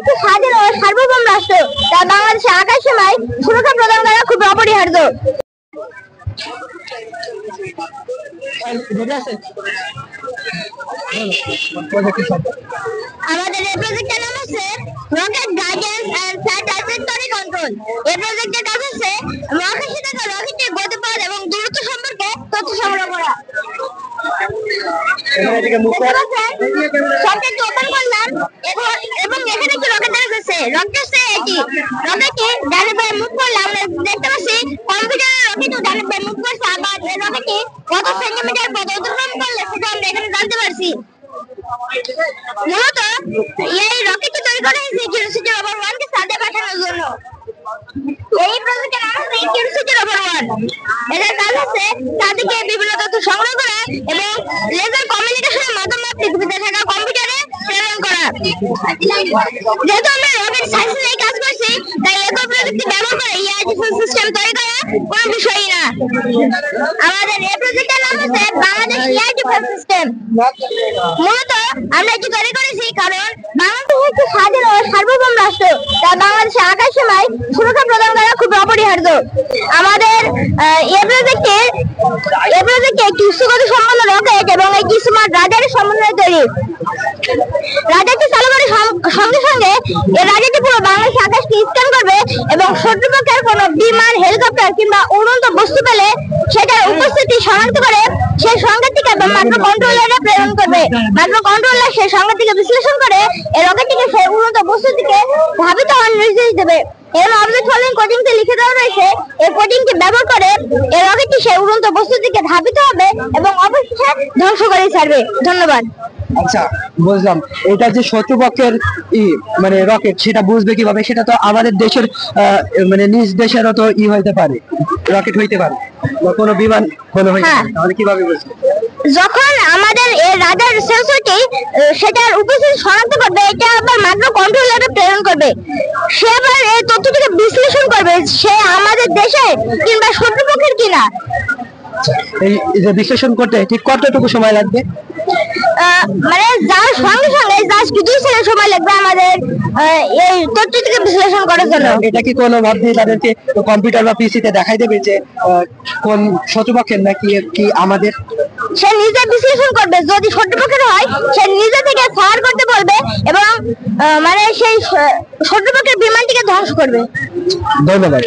একটি স্বাধীন ও সার্বভৌম রাষ্ট্র, তা বাংলাদেশের আকাশসীমায় সুরক্ষা প্রদান করা খুব অপরিহার্য। আমাদের এই প্রজেক্টের নাম হচ্ছে rocket guidance and flight trajectory control. এই প্রজেক্টের কাজ হচ্ছে মহাকাশে থাকা রকেটের গতিপথ এবং দূরত্ব সম্পর্কে তথ্য সংগ্রহ করা। সকেট ওপেন করলাম এবং এখানে একটি রকেট দেখা যাচ্ছে। রকেটে এটি রকেটটি ডানে বামে মুভ করলাম, দেখতে পাচ্ছি কম্পিউটারের রকেটও ডানে বামে মুভ করছে। আবার এই রকেটটি কত সেন্টিমিটার পথ অতিক্রম করলে সেটা আমরা এখানে জানতে পারছি। মূলত এই রকেটটি তৈরি করা হয়েছে কিউরিওসিটি রোভার 1 কে চাঁদে পাঠানোর জন্য। এই প্রজেক্টের নাম হচ্ছে কিউরিওসিটি রোভার 1। এটার কাজ হচ্ছে চাঁদকে বিভিন্ন তথ্য সংগ্রহ করা এবং লেজার কমিউনিকেশনের মাধ্যমে পৃথিবীতে থাকা কম্পিউটারে প্রেরণ করা। যেহেতু আমরা রকেট সায়েন্স নিয়ে কাজ করছি, তাই এই প্রযুক্তি ব্যবহার করে এআই ডিফেন্স সিস্টেম তৈরি করা কোনো বিষয়ই না। আমাদের এই প্রজেক্টের নাম হচ্ছে বাংলাদেশ এআই ডিফেন্স সিস্টেম। মূলত আমরা এটি তৈরি করেছি কারণ বাংলাদেশ একটি স্বাধীন ও সার্বভৌম রাষ্ট্র, তা বাংলাদেশের আকাশসীমায় সুরক্ষা প্রদান করা খুব অপরিহার্য। আমাদের এই প্রজেক্টে একটি উচ্চগতি সম্পন্ন রকেট এবং একটি স্মার্ট রাডারের সমন্বয়ে তৈরি। রাডারটি চালু করার সঙ্গে সঙ্গে এই রাডারটি পুরো বাংলাদেশ আকাশকে স্ক্যান করবে এবং শত্রুপক্ষের কোনো বিমান, হেলিকপ্টার কিংবা উড়ন্ত বস্তু পেলে সেটার উপস্থিতি শনাক্ত করে সেই সংকেতটিকে মাইক্রো কন্ট্রোলারে প্রেরণ করবে। মাইক্রো কন্ট্রোলার সেই সংকেতটিকে বিশ্লেষণ করে এই রকেটটিকে সেই উড়ন্ত বস্তুটিকে ধাবিত হওয়ার নির্দেশ দেবে। এর অবজেক্ট ফলোইং কোডিংতে লিখে দেওয়া রয়েছে। এই কোডিংটি ব্যবহার করে এই রকেটটি সেই উড়ন্ত বস্তুটিকে ধাবিত হবে এবং অবশেষে ধ্বংস করে ছাড়বে। ধন্যবাদ। আচ্ছা, বুঝলাম। এটা যে শত্রুপক্ষের মানে রকেট, সেটা বুঝবে কিভাবে? সেটা তো আমাদের দেশের মানে নিজ দেশেরও তো হইতে পারে, রকেট হইতে পারে বা কোনো বিমান হলো হইতে পারে, তাহলে কিভাবে বুঝবে? যখন আমাদের এই রাডার সেন্সরটি সেটার উপস্থিতি শনাক্ত করবে, এটা আবার মাইক্রো কন্ট্রোলারে প্রেরণ করবে। সে আবার এই তথ্যটিকে বিশ্লেষণ করবে সে আমাদের দেশে কিংবা শত্রুপক্ষের কিনা। এই যে বিশ্লেষণ করতে ঠিক কতটুকু সময় লাগবে? মানে যার সঙ্গে সঙ্গে জাস্ট 2 সেকেন্ড সময় লাগবে আমাদের এই তথ্যটিকে বিশ্লেষণ করার জন্য। এটা কি কোনো ভাবে তাদেরকে কম্পিউটার বা পিসিতে দেখাই দেবে যে কোন শত্রুপক্ষের নাকি কি আমাদের? সে নিজে বিশ্লেষণ করবে, যদি শত্রুপক্ষের হয় সে নিজে থেকে ফায়ার করতে বলবে এবং মানে সেই শত্রুপক্ষের বিমানটিকে ধ্বংস করবে। ধন্যবাদ।